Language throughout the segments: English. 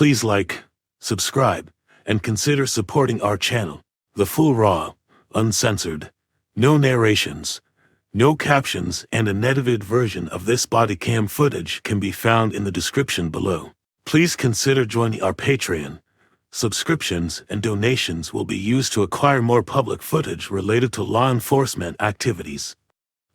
Please like, subscribe, and consider supporting our channel. The full raw, uncensored, no narrations, no captions, and an edited version of this body cam footage can be found in the description below. Please consider joining our Patreon. Subscriptions and donations will be used to acquire more public footage related to law enforcement activities.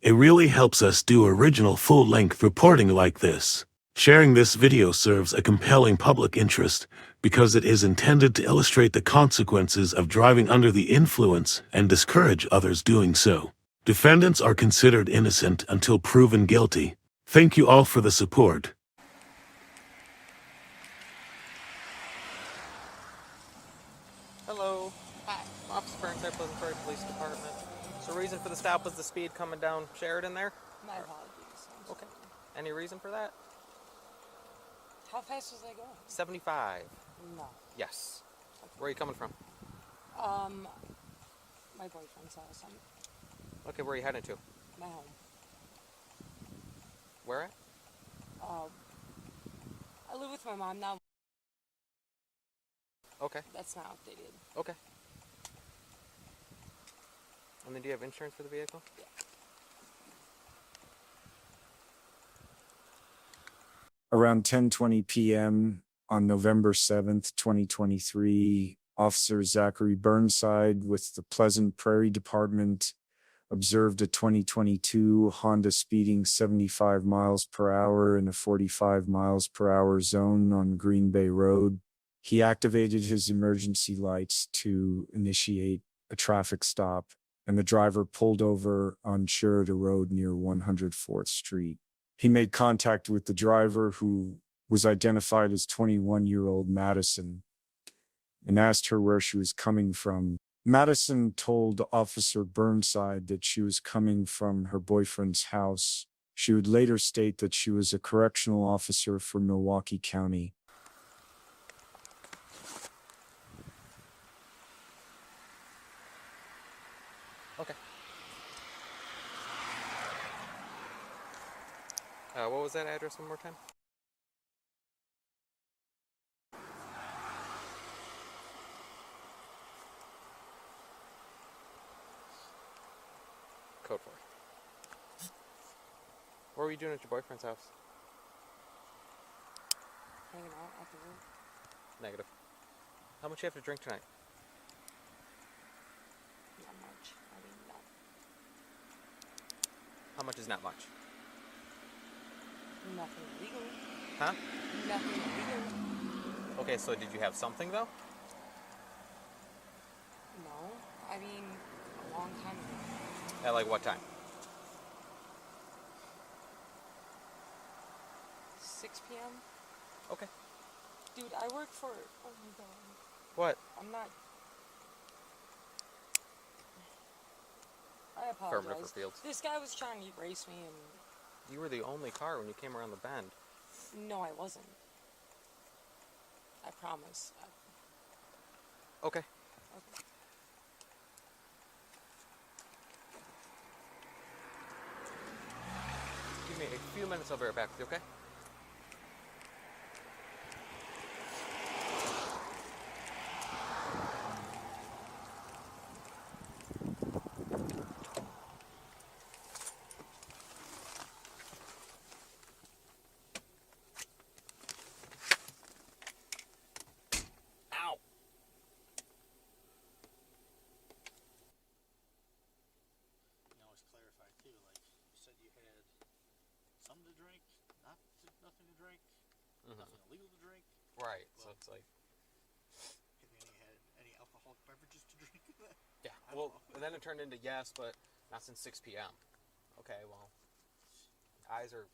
It really helps us do original full-length reporting like this. Sharing this video serves a compelling public interest because it is intended to illustrate the consequences of driving under the influence and discourage others doing so. Defendants are considered innocent until proven guilty. Thank you all for the support. Hello. Hi. Officer Burnside, Pleasant Prairie Police Department. So reason for the stop was the speed coming down Sheridan there? My apologies. Okay. Any reason for that? How fast was I going? 75. No. Yes. Where are you coming from? My boyfriend's house. Okay, where are you heading to? My home. Where at? I live with my mom now. Okay. That's not updated. Okay. And then do you have insurance for the vehicle? Yeah. Around 10:20 p.m. on November 7th, 2023, Officer Zachary Burnside with the Pleasant Prairie Department observed a 2022 Honda speeding 75 miles per hour in a 45 miles per hour zone on Green Bay Road. He activated his emergency lights to initiate a traffic stop, and the driver pulled over on Sherida Road near 104th Street. He made contact with the driver, who was identified as 21-year-old Madison, and asked her where she was coming from. Madison told Officer Burnside that she was coming from her boyfriend's house. She would later state that she was a correctional officer for Milwaukee County. Okay. What was that address one more time? Code 4. What were you doing at your boyfriend's house? Hanging out after work. Negative. How much you have to drink tonight? Not much. I mean, no. How much is not much? Nothing illegal. Huh? Nothing illegal. Okay, so did you have something though? No. I mean, a long time ago. At like what time? 6 p.m. Okay. Dude, I work for... Oh my god. What? I'm not... I Affirmative apologize. for Fields. This guy was trying to race me and... You were the only car when you came around the bend. No, I wasn't. I promise. Okay. Okay. Give me a few minutes, I'll be right back with you, okay? Ow! Always clarify too, like you said you had some to drink, nothing to drink, nothing illegal to drink. Right, Well, so it's like... Have you had any alcoholic beverages to drink? Yeah, well, and then it turned into yes, but not since 6 p.m. Okay, well, eyes are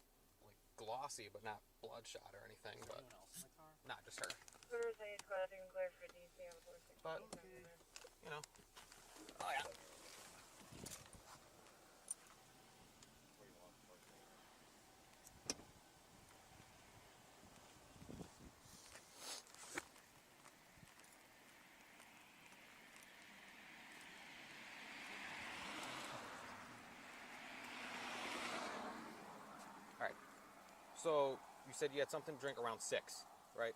like glossy, but not bloodshot or anything, but Anyone else in the car? not just her. But, you know, oh yeah. So, you said you had something to drink around 6, right?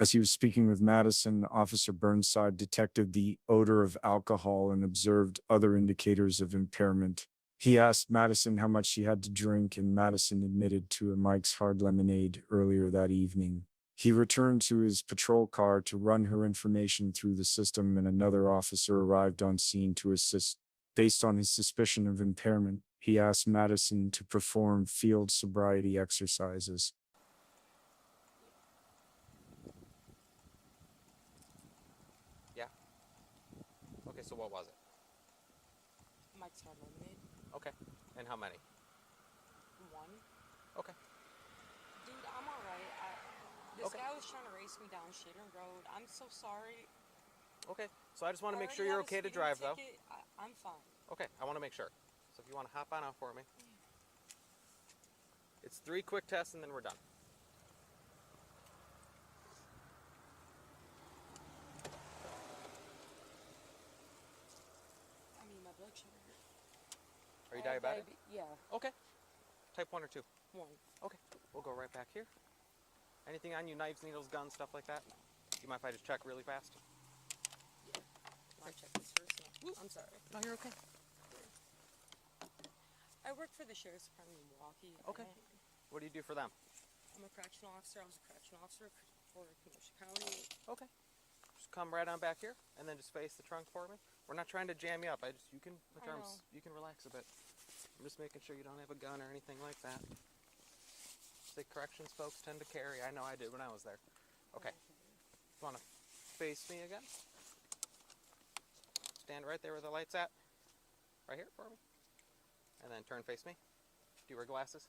As he was speaking with Madison, Officer Burnside detected the odor of alcohol and observed other indicators of impairment. He asked Madison how much she had to drink, and Madison admitted to a Mike's Hard Lemonade earlier that evening. He returned to his patrol car to run her information through the system, and another officer arrived on scene to assist. Based on his suspicion of impairment, he asked Madison to perform field sobriety exercises. Yeah. Okay, so what was it? Mike's Hard Lemonade. Okay. And how many? 1. Okay. Dude, I'm alright. This Okay. guy was trying to race me down Sherida Road. I'm so sorry. Okay. So I just want to I make sure already you're have a okay to speeding drive, though. ticket. I'm fine. Okay, I want to make sure. So if you want to hop on out for me. It's 3 quick tests and then we're done. I mean, my blood sugar. Are you I have diabetic? Yeah, Okay. Type 1 or 2? 1. Okay. We'll go right back here. Anything on you? Knives, needles, guns, stuff like that? Do you mind if I just check really fast? I'll check this first. No. I'm sorry. No, you're okay. I work for the Sheriff's Department in Milwaukee. Okay. What do you do for them? I'm a correctional officer. I was a correctional officer for Milwaukee County. Okay. Just come right on back here and then just face the trunk for me. We're not trying to jam you up. You can put your arms, you can relax a bit. I'm just making sure you don't have a gun or anything like that. The corrections folks tend to carry. I know I did when I was there. Okay. You want to face me again? Stand right there where the light's at. Right here for me. And then turn face me. Do you wear glasses?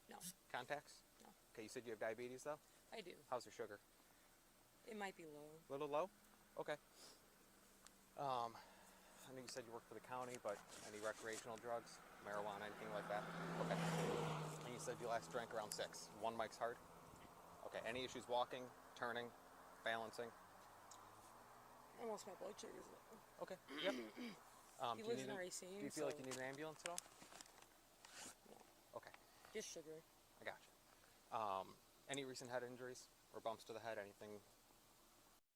No. Contacts? No. Okay, you said you have diabetes though? I do. How's your sugar? It might be low. A little low? Okay. I know you said you work for the county, but any recreational drugs, marijuana, anything like that? Okay. And you said you last drank around 6. 1 Mike's Hard? Okay. Any issues walking, turning, balancing? Almost my blood sugar is low. Okay. Yep. He lives in Racine. Do you feel like you need an ambulance at all? No. Okay. Just sugar. I got you. Any recent head injuries or bumps to the head? Anything?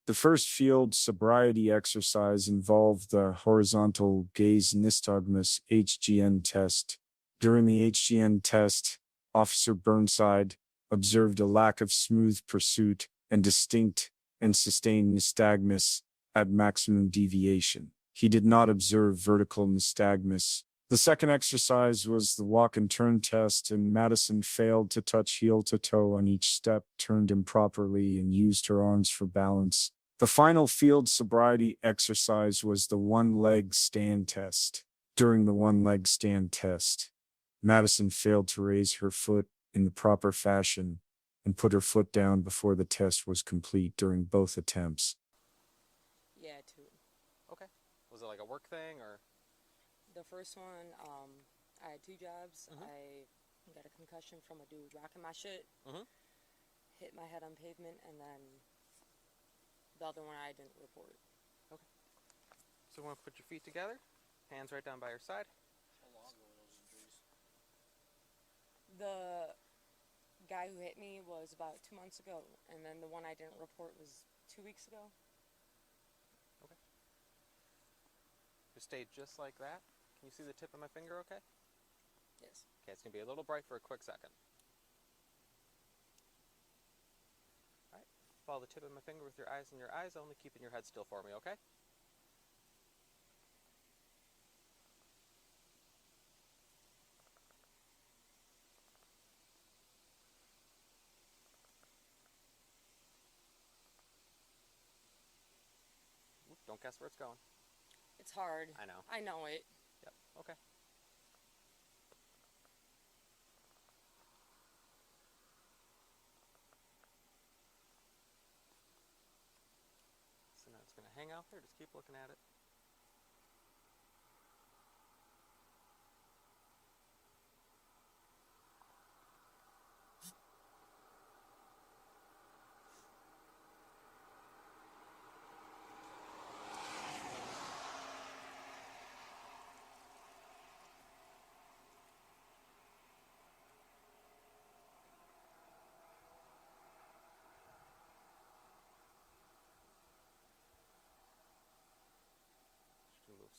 The first field sobriety exercise involved the horizontal gaze nystagmus HGN test. During the HGN test, Officer Burnside observed a lack of smooth pursuit and distinct and sustained nystagmus at maximum deviation. He did not observe vertical nystagmus. The second exercise was the walk and turn test, and Madison failed to touch heel to toe on each step, turned improperly, and used her arms for balance. The final field sobriety exercise was the one-leg stand test. During the one-leg stand test, Madison failed to raise her foot in the proper fashion and put her foot down before the test was complete during both attempts. Yeah, 2. Okay. Was it like a work thing or? The first one, I had 2 jobs. Mhm. I got a concussion from a dude rocking my shit. Mhm. Hit my head on pavement, and then the other one I didn't report. So you want to put your feet together, hands right down by your side. How long ago were those injuries? The guy who hit me was about 2 months ago, and then the one I didn't report was 2 weeks ago. Just stay just like that. Can you see the tip of my finger okay? Yes. Okay, it's going to be a little bright for a quick second. Alright, follow the tip of my finger with your eyes only, keeping your head still for me, okay? Oop, don't guess where it's going. It's hard. I know. I know it. Yep, okay. So now it's going to hang out there. Just keep looking at it.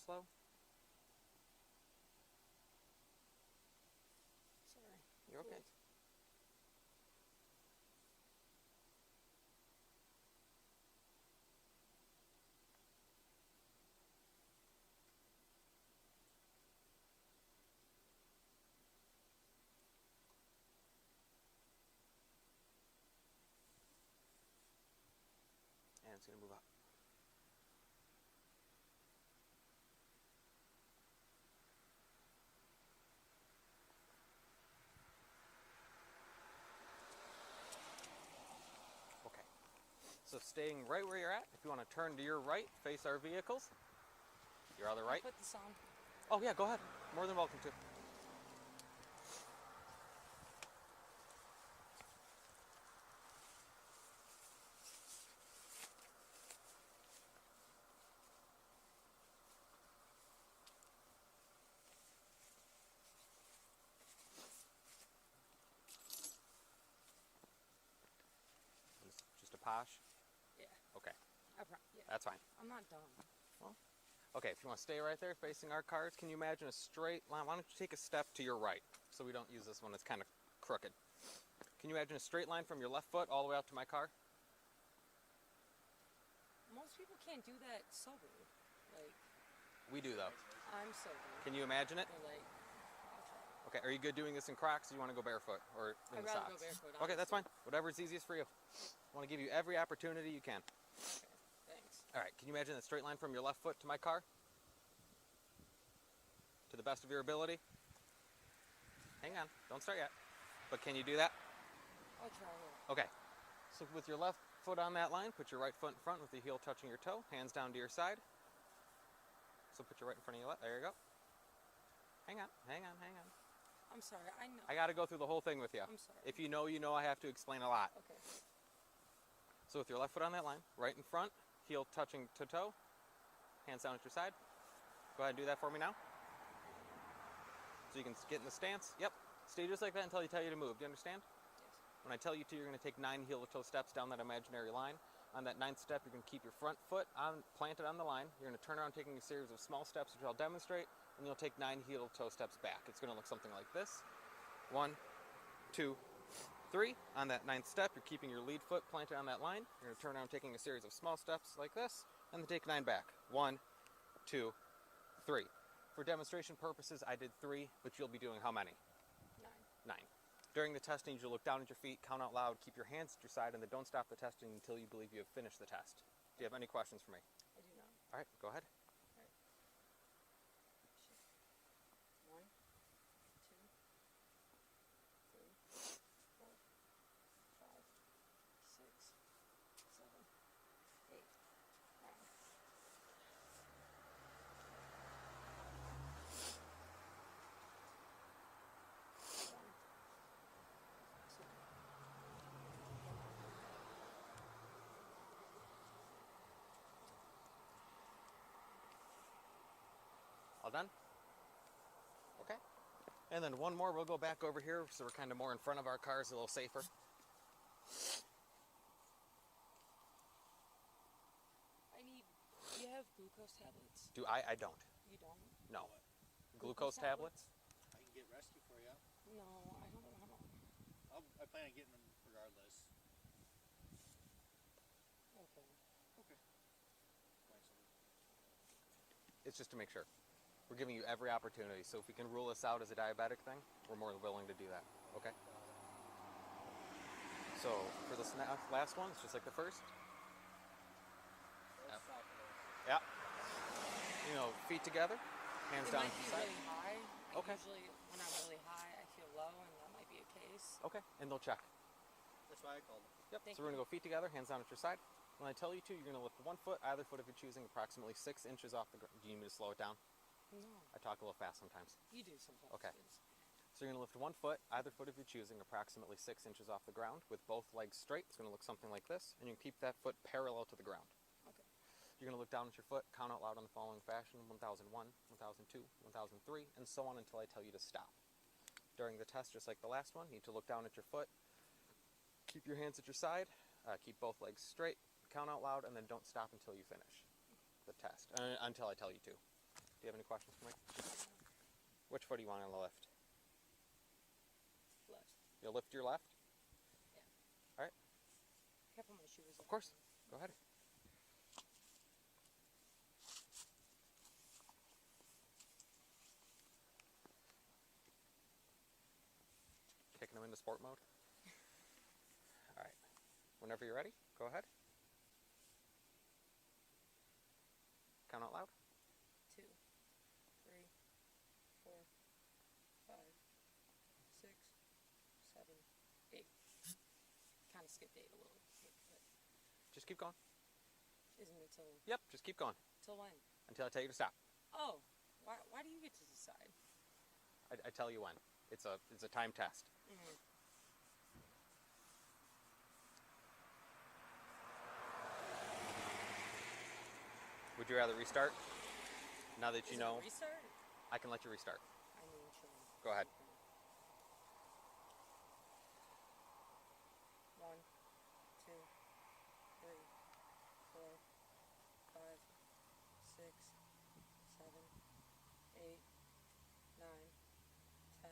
slow. Sorry. You're okay. And it's going to move up. Okay. So staying right where you're at, if you want to turn to your right, face our vehicles. Your other right. Put this on. Oh yeah, go ahead. More than welcome to. Just a posh? Yeah. Okay, Yeah. that's fine. I'm not dumb. Okay, if you want to stay right there facing our cars, can you imagine a straight line? Why don't you take a step to your right so we don't use this one, it's kind of crooked. Can you imagine a straight line from your left foot all the way out to my car? Most people can't do that sober. Like, We do though. I'm sober. Can you imagine it? But like, I'll try. Okay, are you good doing this in Crocs or do you want to go barefoot or in I'd the rather socks? go barefoot, Okay, that's honestly. fine. Whatever's easiest for you. I want to give you every opportunity you can. Okay, thanks. All right, can you imagine a straight line from your left foot to my car? To the best of your ability? Hang on, don't start yet. But can you do that? I'll try it. Okay, so with your left foot on that line, put your right foot in front with the heel touching your toe, hands down to your side. So put your right in front of your left, there you go. Hang on. I'm sorry. I know. I gotta go through the whole thing with you. I'm sorry. If you know, you know I have to explain a lot. Okay. So with your left foot on that line, right in front, heel touching to toe, hands down at your side. Go ahead and do that for me now. So you can get in the stance. Yep. Stay just like that until I tell you to move. Do you understand? Yes. When I tell you to, you're going to take 9 heel-to-toe steps down that imaginary line. On that 9th step, you're going to keep your front foot planted on the line. You're going to turn around taking a series of small steps, which I'll demonstrate, and you'll take 9 heel-to-toe steps back. It's going to look something like this. 1, 2, 3. On that 9th step, you're keeping your lead foot planted on that line. You're going to turn around taking a series of small steps like this, and then take 9 back. 1, 2, 3. For demonstration purposes, I did 3, but you'll be doing how many? 9. 9. During the testing, you'll look down at your feet, count out loud, keep your hands at your side, and then don't stop the testing until you believe you have finished the test. Do you have any questions for me? I do not. All right, go ahead. 1, 2, 3, 4, 5, 6, 7, 8, 9. All done? Okay. And then one more, we'll go back over here so we're kind of more in front of our cars, a little safer. Do you have glucose tablets? Do I don't. You don't? No. Glucose tablets? I can get rescue for you. No, I don't want them. I plan on getting them regardless. Okay. Okay. It's just to make sure. We're giving you every opportunity, so if we can rule this out as a diabetic thing, we're more than willing to do that, okay? So, for this last one, it's just like the first. Let's stop it. Yeah. You know, feet together, hands It down might to be the side. really high. Okay. Usually, when I'm really high, I feel low, and that might be a case. Okay, and they'll check. That's why I called them. Yep, Thank so we're you. gonna go feet together, hands down at your side. When I tell you to, you're gonna lift one foot, either foot if you're choosing, approximately 6 inches off the ground. Do you need me to slow it down? No, I talk a little fast sometimes. you do sometimes. Okay. please. So you're gonna lift one foot, either foot if you're choosing, approximately 6 inches off the ground, with both legs straight. It's gonna look something like this, and you can keep that foot parallel to the ground. Okay. You're gonna look down at your foot, count out loud in the following fashion: 1001, 1002, 1003, and so on until I tell you to stop. During the test, just like the last one, you need to look down at your foot, keep your hands at your side, keep both legs straight, count out loud, and then don't stop until you finish the test, until I tell you to. Do you you have any questions for me? Which foot do you want on the lift? Left. You'll lift your left? Yeah. All right. Can I put my shoes Of course. Go ahead. Kicking them into sport mode? All right. Whenever you're ready, go ahead. Count out loud. 2, 3, 4, 5, 6, 7, 8. Kind of skipped 8 a little bit, but Just keep going. isn't it till Yep, just keep going when? until I tell you to stop. Oh, why do you get to decide? I tell you when. It's a time test. Mm-hmm. Would you rather restart? Now that you Is it know, a restart? I can let you restart. I mean, sure. Go ahead. Okay. 1, 2, 3, 4, 5, 6, 7, 8, 9, 10,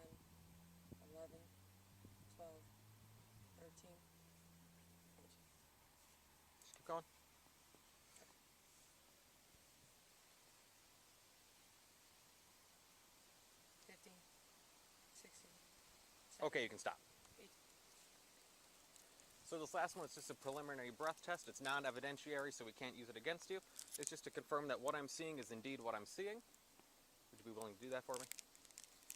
11, 12, 13. Just keep going. Okay, you can stop. So this last one is just a preliminary breath test. It's non-evidentiary, so we can't use it against you. It's just to confirm that what I'm seeing is indeed what I'm seeing. Would you be willing to do that for me?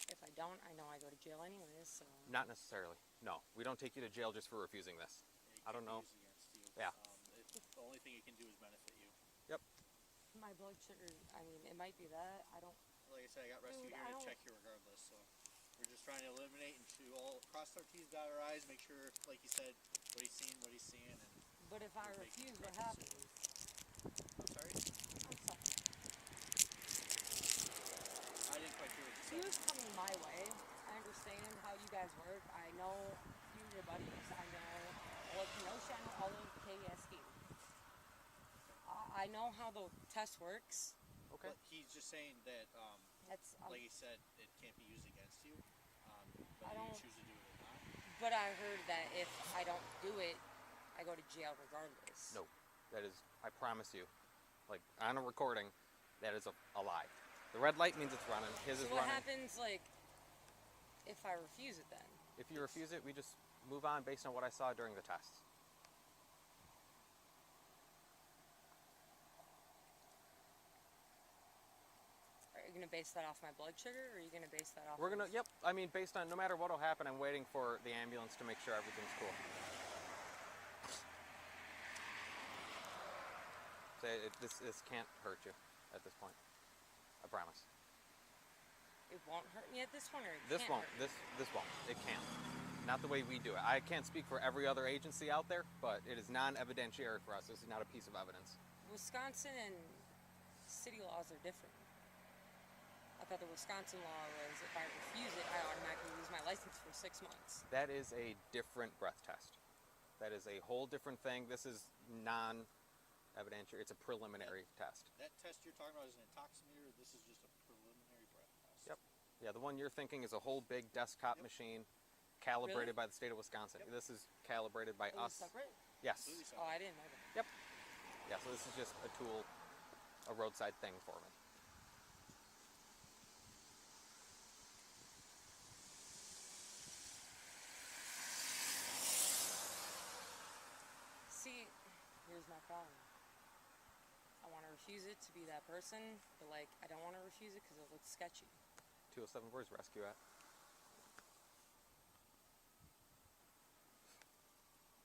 If I don't, I know I go to jail anyways, so. Not necessarily. No, we don't take you to jail just for refusing this. I don't know. Yeah. The only thing it can do is benefit you. Yep. My blood sugar, I mean, it might be that. I don't. Like I said, I got rescue Dude, here I to don't- check you regardless, so we're just trying to eliminate and to all cross our T's, dot our I's, make sure, like you said, what he's seeing, and But if I We're refuse, making what corrections. happens? I'm sorry, I'm sorry. I didn't quite hear what you He said. was coming my way. I understand how you guys work. I know you and your buddies. I know all of Kenosha. I know all of KSD. I know how the test works. Okay. But he's just saying that, That's. like he said, it can't be used against you, I whether you don't- choose to do it or not. But I heard that if I don't do it, I go to jail regardless. No, that is, I promise you, like on a recording, that is a lie. The red light means it's running. His So is what running. happens, like, if I refuse it then? If you refuse it, we just move on based on what I saw during the tests. Are you gonna base that off my blood sugar, or are you gonna base that off? We're gonna, of- yep. I mean, based on no matter what'll happen, I'm waiting for the ambulance to make sure everything's cool. Say this can't hurt you at this point. I promise. It won't hurt me at this point, or it This can't won't. hurt me? This won't. It can't. Not the way we do it. I can't speak for every other agency out there, but it is non-evidentiary for us. This is not a piece of evidence. Wisconsin and city laws are different. I thought the Wisconsin law was if I refuse it, I automatically lose my license for 6 months. That is a different breath test. That is a whole different thing. This is non-evidentiary. It's a preliminary test. That test you're talking about is an intoximeter. This is just a preliminary breath test. Yep. Yeah, the one you're thinking is a whole big desktop machine calibrated by the state of Wisconsin. Yep. This is calibrated by Are we us. separate? Yes. Completely Oh, separate. I didn't know that. Yep. Yeah, so this is just a tool, a roadside thing for me. See, here's my problem. I want to refuse it to be that person, but like I don't want to refuse it because it looks sketchy. 207, where's rescue at?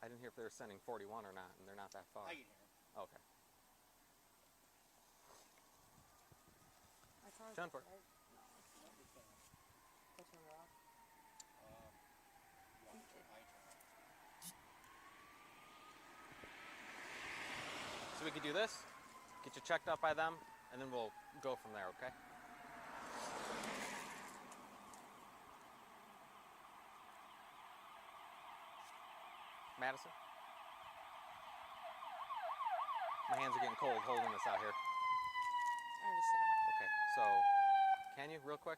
I didn't hear if they were sending 41 or not, and they're not that far. I can hear him. Okay. My car's John Ford. right? No, No, it's fine. go turn it off. You want to turn my turn on? So we could do this, get you checked out by them, and then we'll go from there, okay? Madison? My hands are getting cold holding this out here. I understand. Okay, so can you real quick?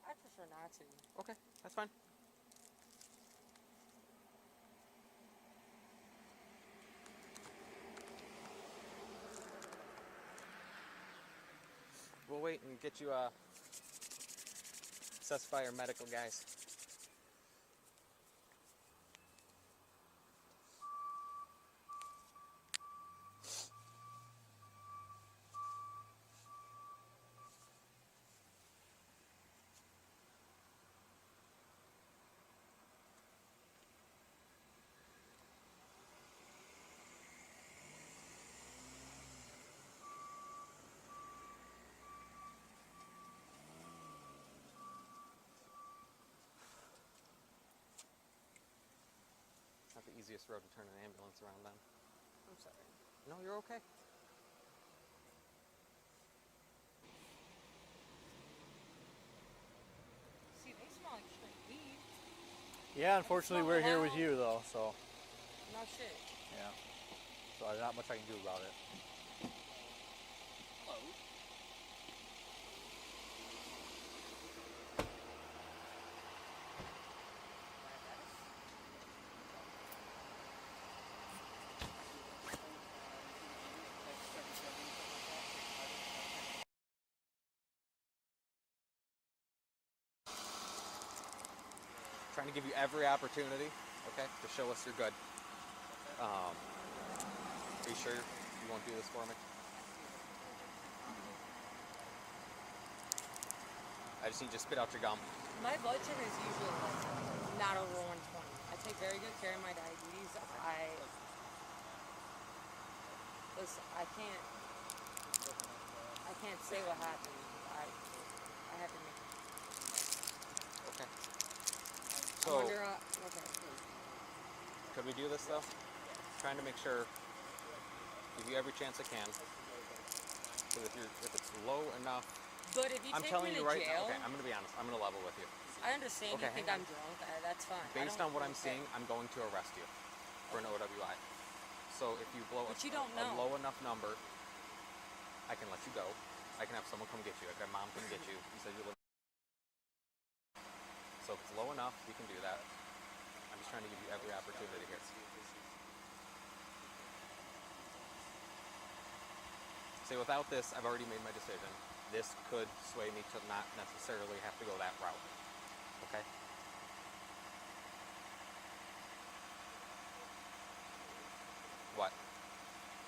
I prefer not to. Okay, that's fine. We'll wait and get you assessed by our medical guys. Not the easiest road to turn an ambulance around on. I'm sorry. No, you're okay. See, they smell like straight weed. Yeah, unfortunately we're here with you though, so No shit. yeah. So there's not much I can do about it. Trying to give you every opportunity, okay, to show us you're good. Are you sure you won't do this for me? I just need you to spit out your gum. My blood sugar is usually like not over 120. I take very good care of my diabetes. Listen, I can't say what happened. I have to make. Okay. I So, wonder, okay. could we do this though? Trying to make sure, give you every chance I can. Because if it's low enough, But if you I'm take telling me you to right jail, now. Okay, I'm gonna be honest. I'm gonna level with you. I understand Okay, you think hang I'm drunk. That's fine. Based on what I'm seeing, I'm going to arrest you for an OWI. So if you blow But you don't a know. low enough number, I can let you go. I can have someone come get you. Like, my mom come get you. You said you live. So if it's low enough, you can do that. I'm just trying to give you every opportunity here. So without this, I've already made my decision. This could sway me to not necessarily have to go that route. Okay? What?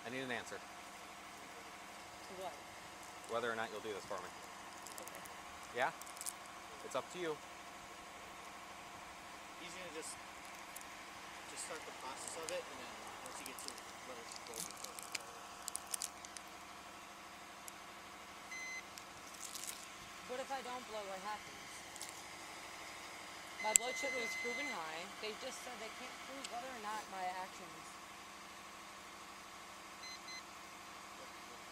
I need an answer. To what? Whether or not you'll do this for me. Okay. Yeah? It's up to you. He's gonna just start the process of it, and then once he gets to where it's supposed to go. What if I don't blow? What happens? My blood sugar is proven high. They just said they can't prove whether or not my actions.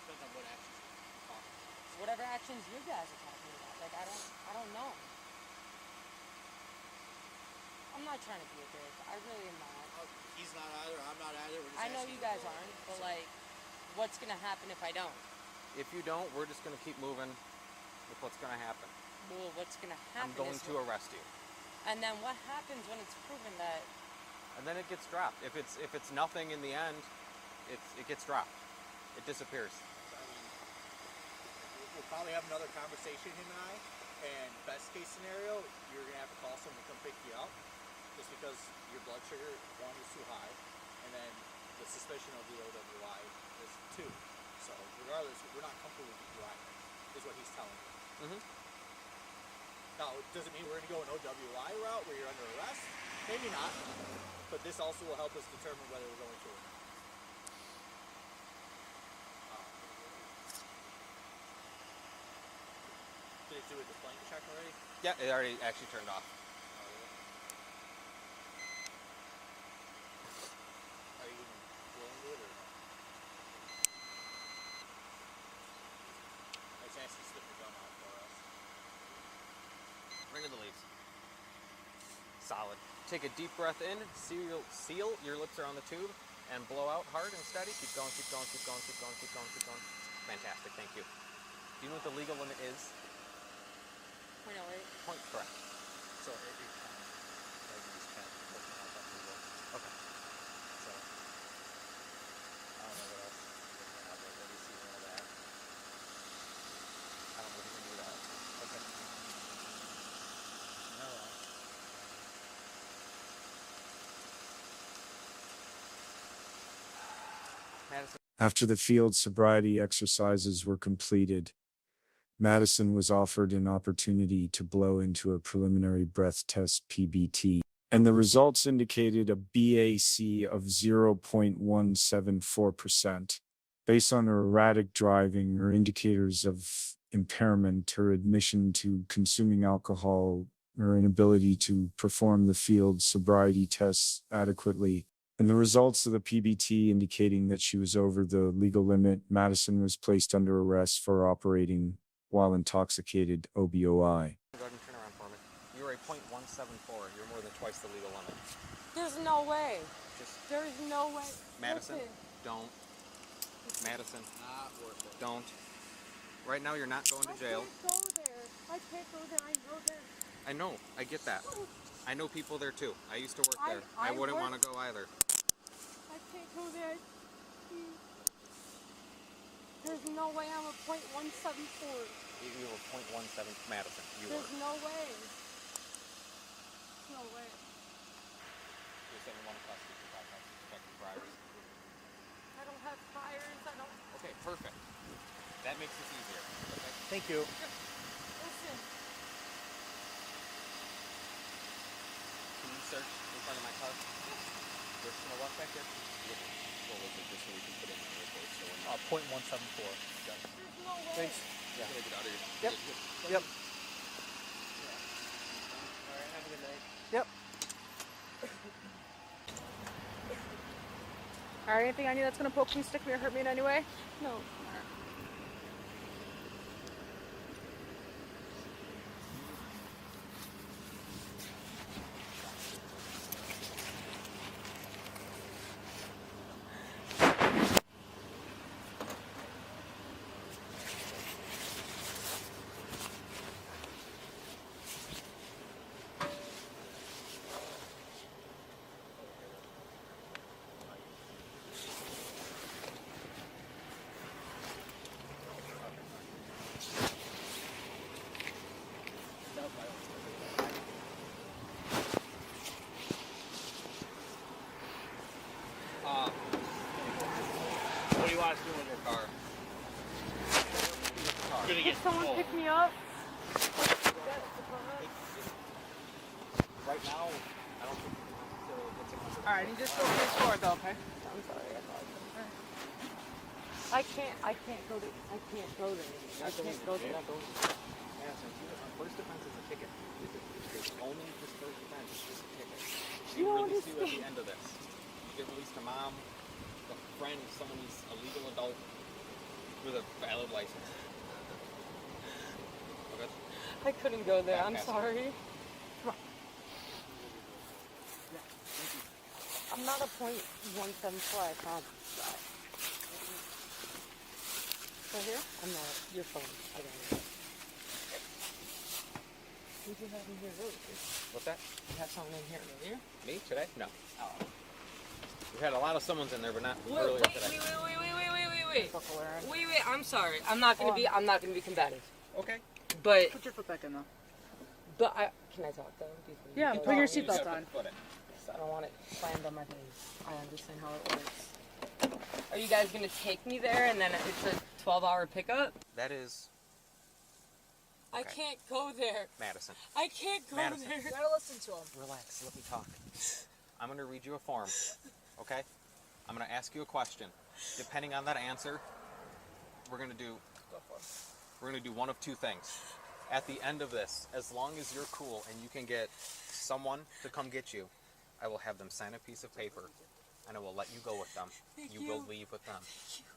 Depends on what actions you're talking about. Whatever actions you guys are talking about. Like I don't know. I'm not trying to be a dick. I really am not. He's not either. I'm not either. We're just I know asking you to guys go. aren't, but like, what's gonna happen if I don't? If you don't, we're just going to keep moving with what's going to happen. Well, what's gonna I'm happen going is to arrest you. And then what happens when it's proven that? And then it gets dropped. If it's nothing in the end, it gets dropped. It disappears. I mean, we'll probably have another conversation, him and I. And best case scenario, you're gonna have to call someone to come pick you up, just because your blood sugar, one, is too high, and then the suspicion of the OWI is 2. So regardless, we're not comfortable with you driving, is what he's telling me. Mm-hmm. Now, does it mean we're gonna go an OWI route where you're under arrest? Maybe not. But this also will help us determine whether we're going to or not. Did it do a display check already? Yeah, it already actually turned off. Are you even willing to do it or no? I just asked you to slip your gum out for us. Ring of the leaves. Solid. Take a deep breath in, seal your lips around the tube, and blow out hard and steady. Keep going, keep going, keep going, keep going, keep going, keep going. Fantastic, thank you. Do you know what the legal limit is? 0.08. Point correct. So it counts. Like you just can't put it out that legal. Okay. So I don't know what else. Let me see all that. I don't know if you can do that. Okay. No. Madison. After the field sobriety exercises were completed, Madison was offered an opportunity to blow into a preliminary breath test PBT, and the results indicated a BAC of 0.174%. Based on her erratic driving or indicators of impairment, her admission to consuming alcohol, her inability to perform the field sobriety tests adequately, and the results of the PBT indicating that she was over the legal limit, Madison was placed under arrest for operating while intoxicated OBOI. Go ahead and turn around for me. You were a .174. You're more than twice the legal limit. There's no way. Just There's no way. Madison, Listen. don't. Madison, Not worth it. don't. Right now, you're not going to jail. I can't go there. I can't go there. I know there. I know. I get that. I know people there too. I used to work there. I I wouldn't work- want to go either. I can't go there. There's no way I'm a .174. You were .17, Madison. You were. There's no way. No way. You're 71 plus 55 protected priors. I don't have tires. I don't. Okay, perfect. That makes this easier. Okay. Thank you. Listen. Can you search in front of my car? Just gonna walk back there. What was it? Just so we can put it in the report. So we're not. .174. There's no way. Thanks. Yeah. Get out of here. Yep. Yep. All right. Have a good night. Yep. Alright, anything I need that's gonna poke me, stick me, or hurt me in any way? No. What do you want us to do with your car? You're gonna Can someone pick me up? Right now, I don't think it's a Alright, you just go to the store though, okay? I'm sorry. I can't go there. I can't go there. I can't go there. First offense is a ticket. It's only this first offense is just a ticket. You don't release you at the understand. end of this. You get released to mom, a friend, someone who's a legal adult with a valid license. Okay? I couldn't go there. I'm sorry. I'm not a .174. I promise. Right here? I'm not. Your phone. I got it. Who did you have in here earlier? What's that? You have someone in here earlier? Me today? No. Oh. We had a lot of someone's in there, but not Wait, earlier wait, today. wait. Wait, I'm sorry. I'm not gonna be combative. Okay. But Put your foot back in though. can I talk though? Yeah, Because put your I don't- seatbelt on. I don't want it slammed on my face. I understand how it works. Are you guys gonna take me there and then it's a 12-hour pickup? That is I Okay. can't go there. Madison. I can't go Madison. there. You gotta listen to him. Relax, let me talk. I'm going to read you a form, okay? I'm going to ask you a question. Depending on that answer, we're going to do one of two things. At the end of this, as long as you're cool and you can get someone to come get you, I will have them sign a piece of paper and I will let you go with them. You will leave with them.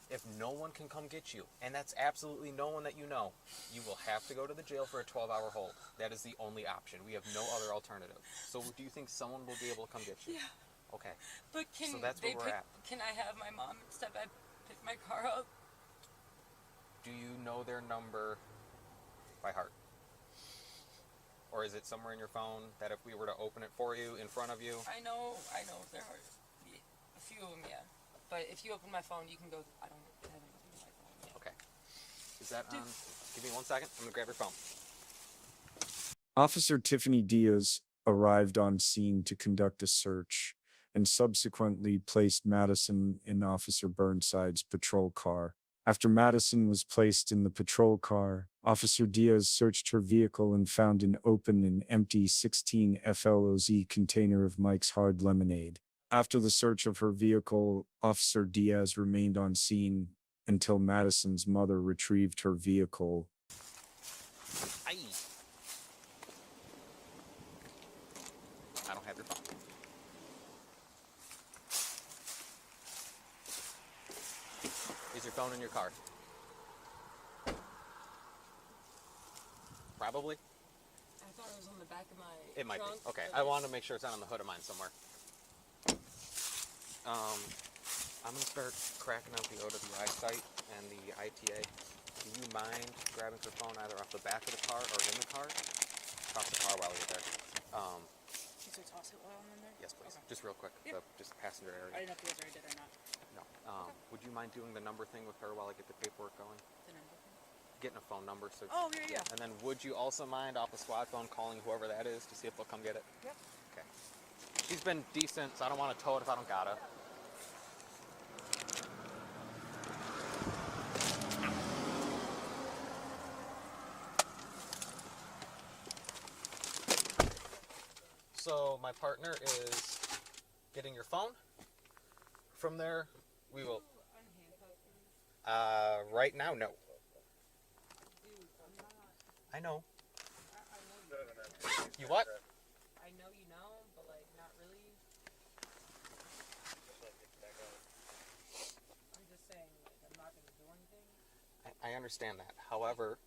If no one can come get you, and that's absolutely no one that you know, you will have to go to the jail for a 12-hour hold. That is the only option. We have no other alternative. So do you think someone will be able to come get you? Yeah. Okay. But can So that's where we're at. Can I have my mom instead? I pick my car up. Do you know their number by heart? Or is it somewhere in your phone that if we were to open it for you in front of you? I know there are a few of them, yeah. But if you open my phone, you can go. I don't have anything on my phone yet. Okay. Is that on? Give me 1 second. I'm gonna grab your phone. Officer Tiffany Diaz arrived on scene to conduct a search and subsequently placed Madison in Officer Burnside's patrol car. After Madison was placed in the patrol car, Officer Diaz searched her vehicle and found an open and empty 16 FLOZ container of Mike's Hard Lemonade. After the search of her vehicle, Officer Diaz remained on scene until Madison's mother retrieved her vehicle. Aye. I don't have your phone. Is your phone in your car? Probably. I thought it was on the back of my It might trunk, be. Okay. but I wanted to make sure it's not on the hood of mine somewhere. I'm going to start cracking out the OWI site and the ITA. Do you mind grabbing her phone either off the back of the car or in the car? Toss the car while you're there. You said toss it while I'm in there? Yes, please. Okay. Just real quick. Yep. Just passenger I area. didn't know if you guys already did or not. No. Would you mind doing the number thing with her while I get the paperwork going? The number. Getting a phone number. So. Oh, yeah. And then would you also mind off the squad phone calling whoever that is to see if they'll come get it? Yep. Okay. She's been decent, so I don't want to tow it if I don't gotta. So my partner is getting your phone. From there, we will. Right now, no. I know. You what? I know you know, but like not really. I'm just saying, like, I'm not gonna do anything. I understand that. However,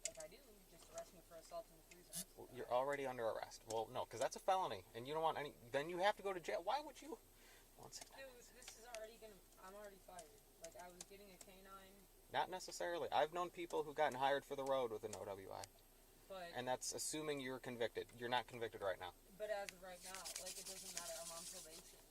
If I do, just arrest me for assault in the freezer. you're already under arrest. Well, no, because that's a felony, and you don't want any. Then you have to go to jail. Why would you? Once. Dude, this is already gonna. I'm already fired. Like I was getting a canine, Not necessarily. I've known people who've gotten hired for the road with an OWI, but and that's assuming you're convicted. You're not convicted right now. but as of right now, like it doesn't matter. I'm on probation.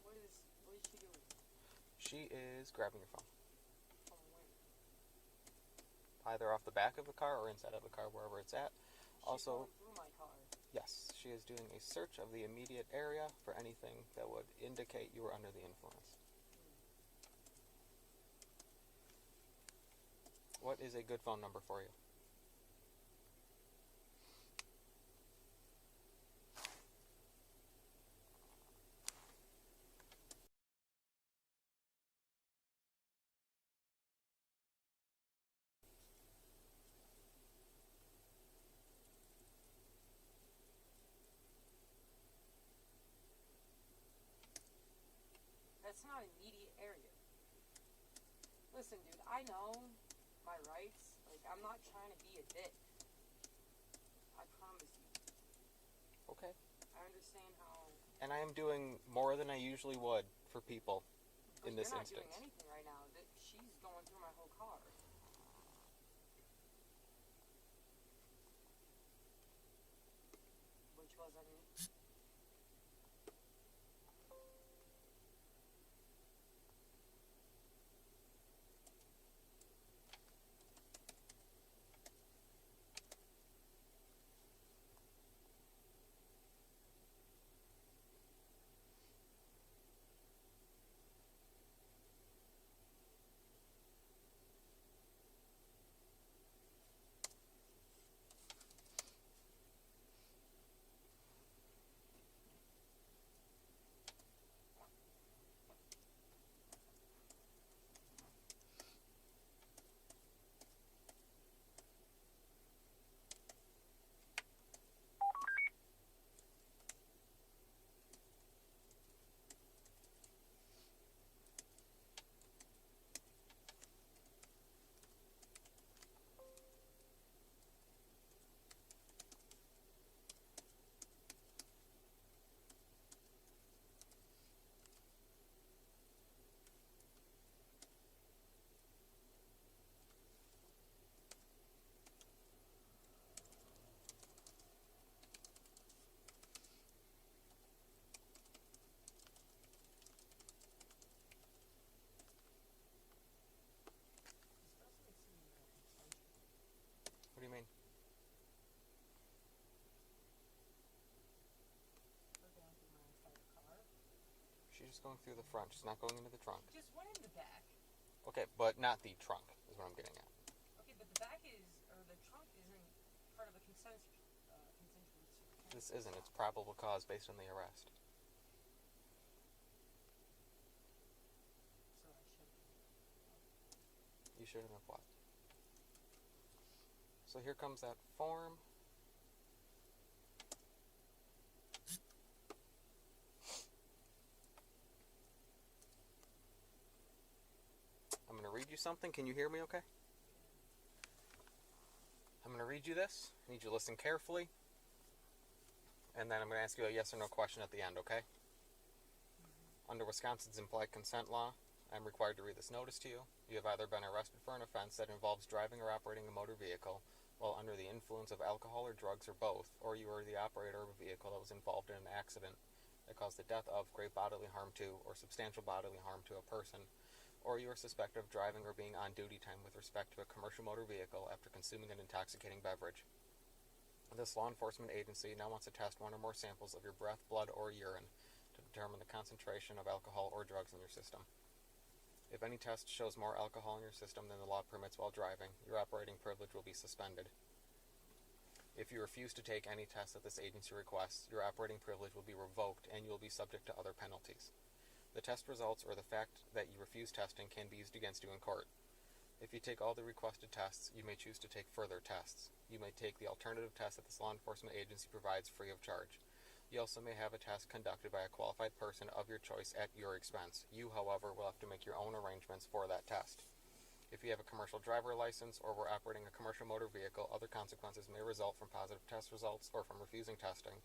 What is she doing? She is grabbing your phone, Oh, wait. either off the back of the car or inside of the car, wherever it's at. She's Also, going through my car. yes, she is doing a search of the immediate area for anything that would indicate you were under the influence. What is a good phone number for you? That's not immediate area. Listen, dude, I know my rights. Like, I'm not trying to be a dick. I promise you. Okay. I understand how. And I am doing more than I usually would for people But in this you're not instance. doing anything right now. She's going through my whole car. Which wasn't. just going through the front. She's not going into the trunk. Just went in the back. Okay, but not the trunk is what I'm getting at. Okay, but the back is, or the trunk isn't part of a consensual search. This isn't. It's probable cause based on the arrest. So I shouldn't. You shouldn't have what? So here comes that form. I'm going to read you something. Can you hear me okay? I'm going to read you this. I need you to listen carefully. And then I'm going to ask you a yes or no question at the end, okay? Under Wisconsin's implied consent law, I'm required to read this notice to you. You have either been arrested for an offense that involves driving or operating a motor vehicle while under the influence of alcohol or drugs or both, or you are the operator of a vehicle that was involved in an accident that caused the death of, great bodily harm to, or substantial bodily harm to a person, or you are suspected of driving or being on duty time with respect to a commercial motor vehicle after consuming an intoxicating beverage. This law enforcement agency now wants to test one or more samples of your breath, blood, or urine to determine the concentration of alcohol or drugs in your system. If any test shows more alcohol in your system than the law permits while driving, your operating privilege will be suspended. If you refuse to take any test that this agency requests, your operating privilege will be revoked and you will be subject to other penalties. The test results or the fact that you refuse testing can be used against you in court. If you take all the requested tests, you may choose to take further tests. You may take the alternative test that this law enforcement agency provides free of charge. You also may have a test conducted by a qualified person of your choice at your expense. You, however, will have to make your own arrangements for that test. If you have a commercial driver license or were operating a commercial motor vehicle, other consequences may result from positive test results or from refusing testing,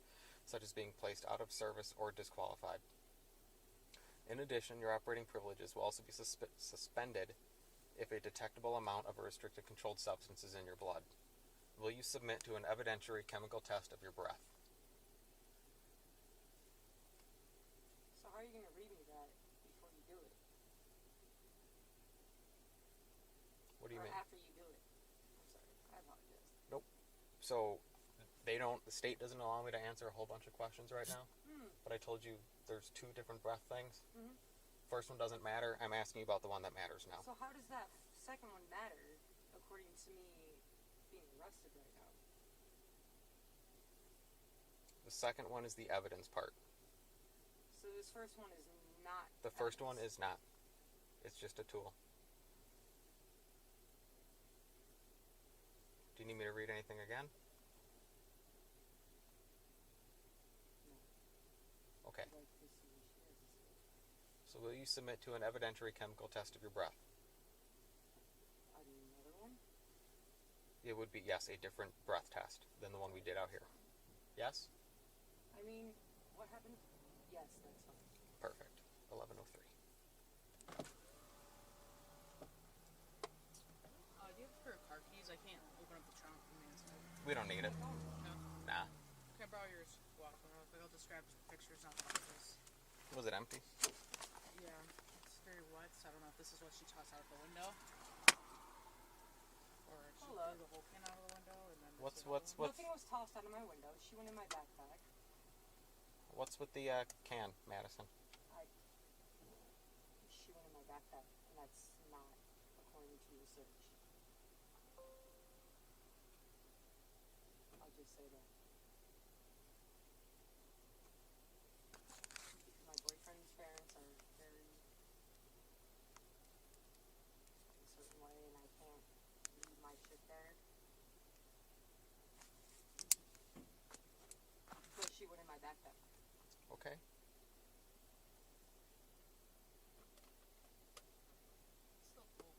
such as being placed out of service or disqualified. In addition, your operating privileges will also be suspended if a detectable amount of a restricted controlled substance is in your blood. Will you submit to an evidentiary chemical test of your breath? So how are you going to read me that before you do it? What do you mean? After you do it? I'm sorry. I apologize. Nope. So the state doesn't allow me to answer a whole bunch of questions right now. But I told you there's two different breath things. First one doesn't matter. I'm asking you about the one that matters now. So how does that second one matter, according to me being arrested right now? The second one is the evidence part. So this first one is not. The first one is not. It's just a tool. Do you need me to read anything again? No. Okay. I'd like to see what she has to say. So will you submit to an evidentiary chemical test of your breath? Another one? It would be, yes, a different breath test than the one we did out here. Yes? I mean, what happened? Yes, that's fine. Perfect. 11:03. Do you have a pair of car keys? I can't open up the trunk from the inside. We don't need it. No? Nah. Can I borrow yours? Walk real quick. I'll just grab some pictures and I'll talk this. Was it empty? Yeah, it's very wet, so I don't know if this is what she tossed out the window. Or if she Hold up. threw the whole can out of the window and then What's Nothing was tossed out of my window. She went in my backpack. what's with the can, Madison? She went in my backpack, and that's not according to the search. I'll just say that. My boyfriend's parents are very a certain way, and I can't leave my shit there. But she went in my backpack. Okay. Still cool.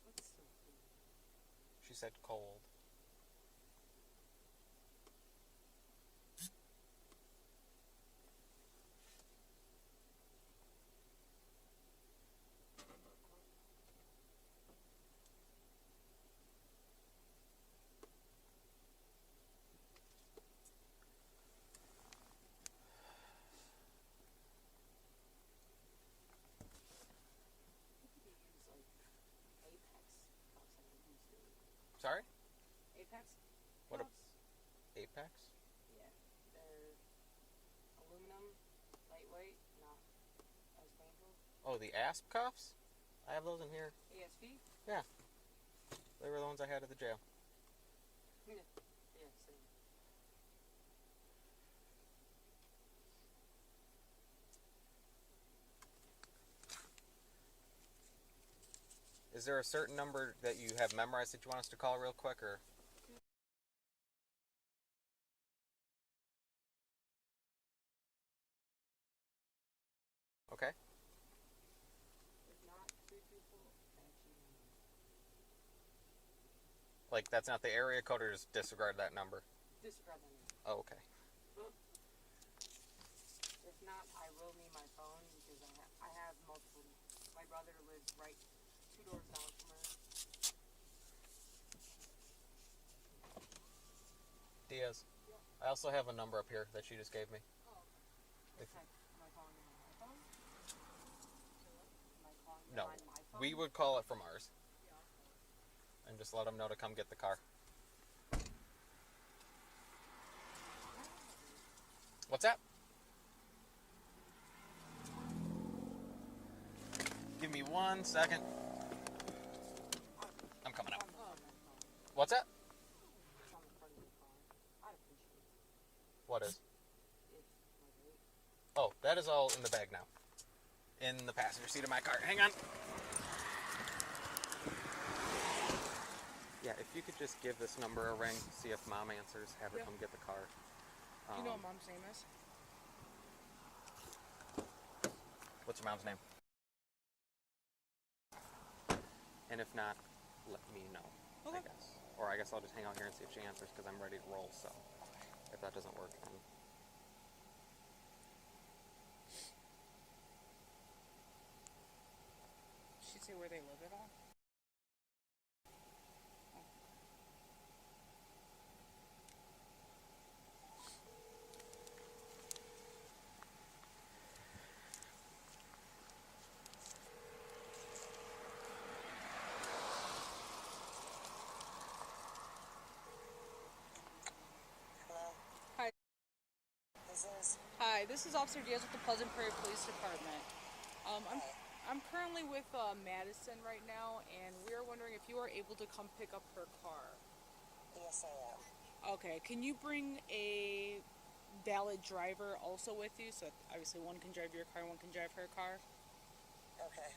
What's so cool? She said cold. Sorry? Apex? What gloves? Apex? Yeah. They're aluminum, lightweight. Oh, the ASP cuffs? I have those in here. ASP? Yeah. They were the ones I had at the jail. Yeah, same. Is there a certain number that you have memorized that you want us to call real quick, or? Okay. If not, 334, actually, Like, that's not the area code, or just disregard that number? disregard that number. Oh, okay. If not, I will need my phone because I have multiple. My brother lives right 2 doors down from her. Diaz. I also have a number up here that she just gave me. Oh, okay. Am I calling him on my phone? Am I calling him No. on my phone? We would call it from ours. And just let them know to come get the car. What's that? Give me 1 second. I'm coming out. What's that? It's on the front of your car. I'd appreciate it. What is? If my rate. Oh, that is all in the bag now. In the passenger seat of my car. Hang on. Yeah, if you could just give this number a ring, see if Mom answers, have her Yeah. come get the car. You know what Mom's name is? What's your mom's name? And if not, let me know, I Okay. guess. Or I guess I'll just hang out here and see if she answers because I'm ready to roll, so if that doesn't work, then... She'd say where they live at all? Hi. Hi, this is Officer Diaz with the Pleasant Prairie Police Department. I'm currently with Madison right now, and we are wondering if you are able to come pick up her car. Yes, I am. Okay, can you bring a valid driver also with you, so obviously one can drive your car, one can drive her car? Okay.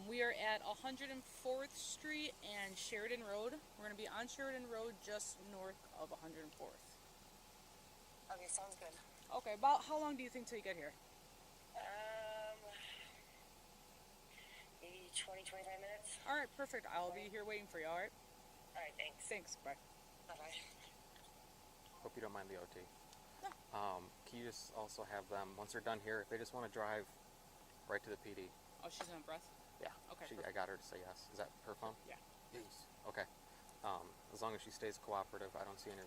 We are at 104th Street and Sheridan Road. We're going to be on Sheridan Road just north of 104th. Okay, sounds good. Okay, about how long do you think till you get here? Maybe 20, 25 minutes? Alright, perfect. I'll be here waiting for you, alright? Alright, thanks. Thanks, bye. Bye-bye. Hope you don't mind the OT. No. Can you just also have them, once they're done here, if they just want to drive right to the PD? Oh, she's on breath? Yeah. Okay, I perfect. got her to say yes. Is that her phone? Yeah. Yes. Okay. As long as she stays cooperative, I don't see any...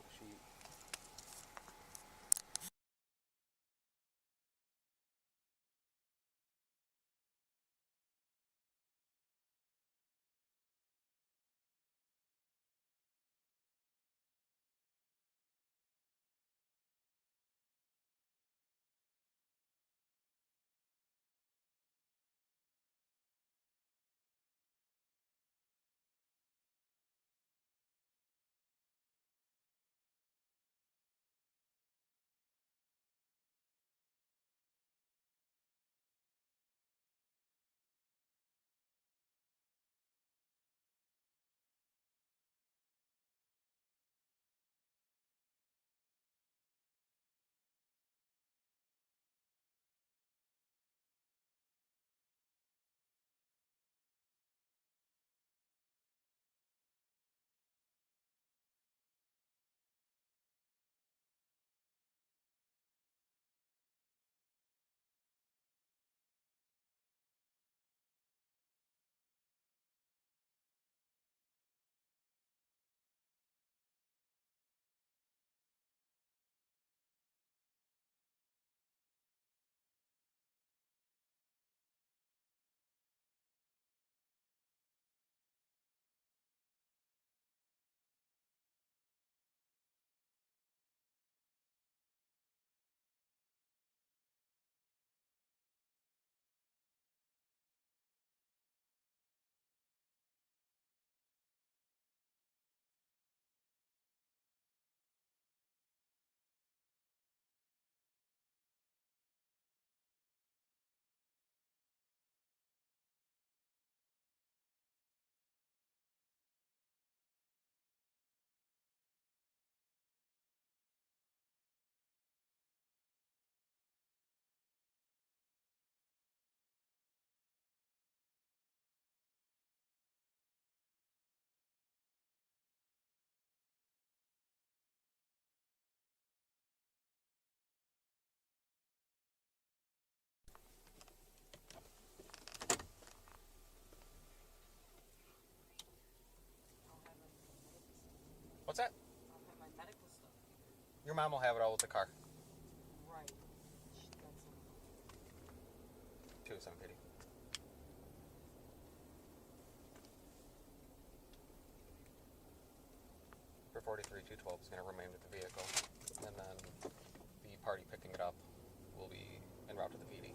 What's that? I'll have my medical stuff here. Your mom will have it all with the car. Right. That's Too, some pity. For 43, 212 is going to remain with the vehicle, and then the party picking it up will be en route to the PD.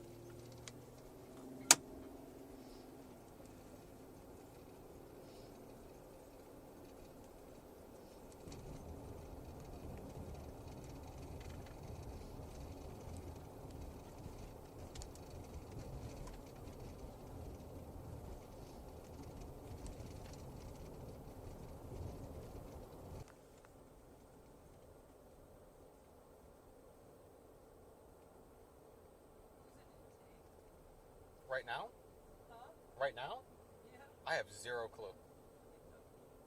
Right now? Right now? Yeah. I have zero clue.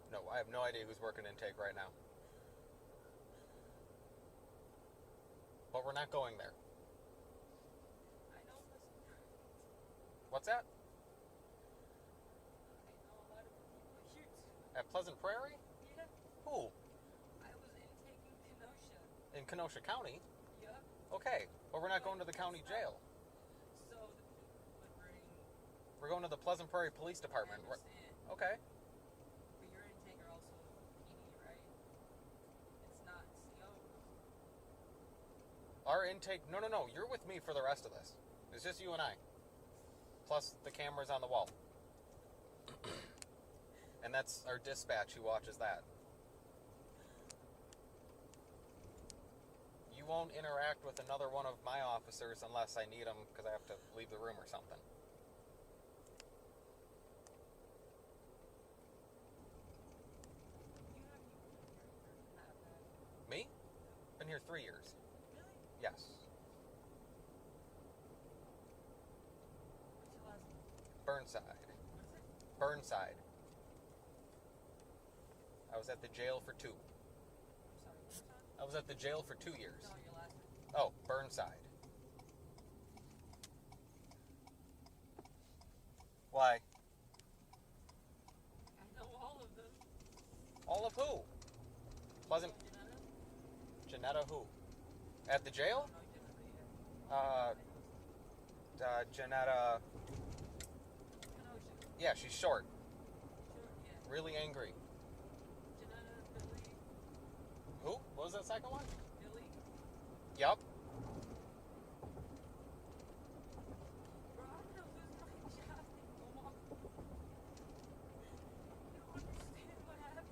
No, I have no idea who's working intake right now. But we're not going there. I know What's that? a lot of people shoot. At Pleasant Prairie? Yeah. Who? I was intaking Kenosha. In Kenosha County? Yeah. Okay, but we're not going to the county jail. So the people would bring. We're going to the Pleasant Prairie Police Department. I understand. Okay. But your intake are also PD, right? It's not CO. Our intake... No. You're with me for the rest of this. It's just you and I. Plus the cameras on the wall. And that's our dispatch who watches that. You won't interact with another one of my officers unless I need them because I have to leave the room or something. Me? Been here 3 years. Really? Yes. What's your last name? Burnside. What is it? Burnside. I was at the jail for 2. I'm sorry, what was that? I was at the jail for 2 years. No, your last name. Oh, Burnside. Why? I know all of them. All of who? Pleasant... Janetta? Janetta who? At the jail? No, Janetta, yeah. Janetta... Kenosha. Yeah, she's short. Sure, yeah. Really angry. Janetta, Billy. Who? What was that second one? Billy. Yup. Bro, I'm gonna lose my job in Milwaukee. You don't understand what happened.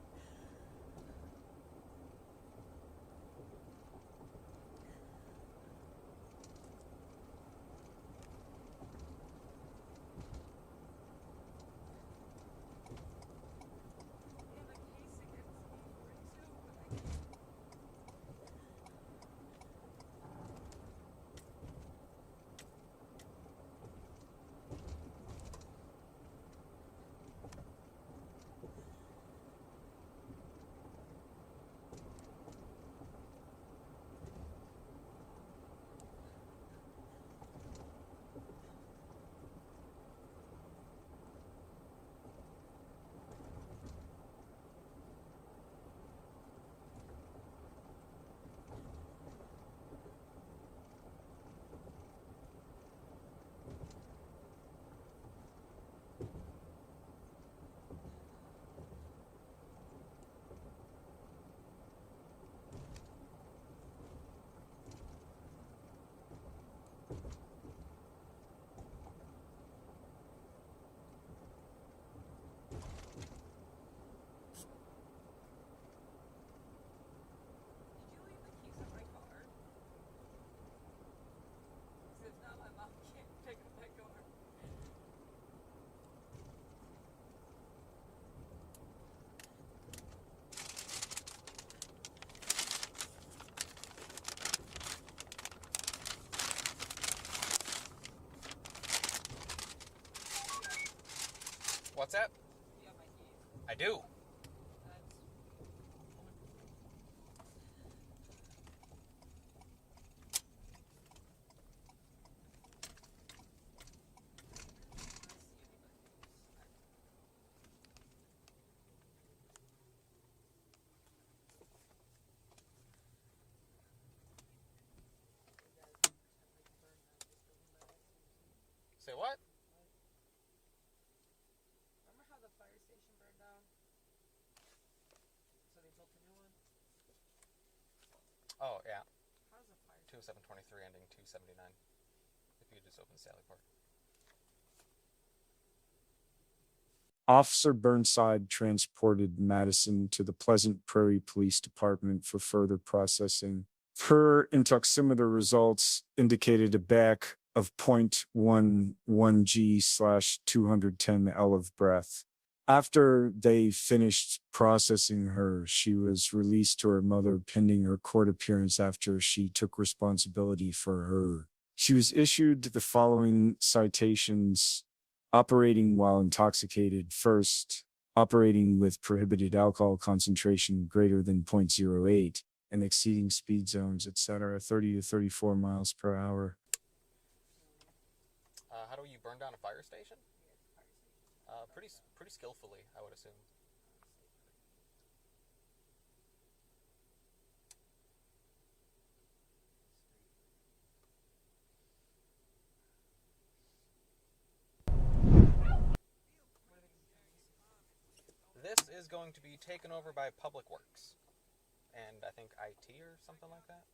They have a case against me for it too, but I can't. Did you leave the keys in my car? 'Cause if not, my mom can't pick up that car. What's that? You have my keys. I do. That's Oh, yeah. How does a fire 2723 ending 279. If you just open Sally Port. Officer Burnside transported Madison to the Pleasant Prairie Police Department for further processing. Her intoximeter results indicated a back of 0.11 G/210 L of breath. After they finished processing her, she was released to her mother pending her court appearance after she took responsibility for her. She was issued the following citations: operating while intoxicated. First, operating with prohibited alcohol concentration greater than 0.08 and exceeding speed zones, etc., 30 to 34 miles per hour. How do you burn down a fire station? Pretty skillfully, I would assume. This is going to be taken over by Public Works, and I think IT or something like that.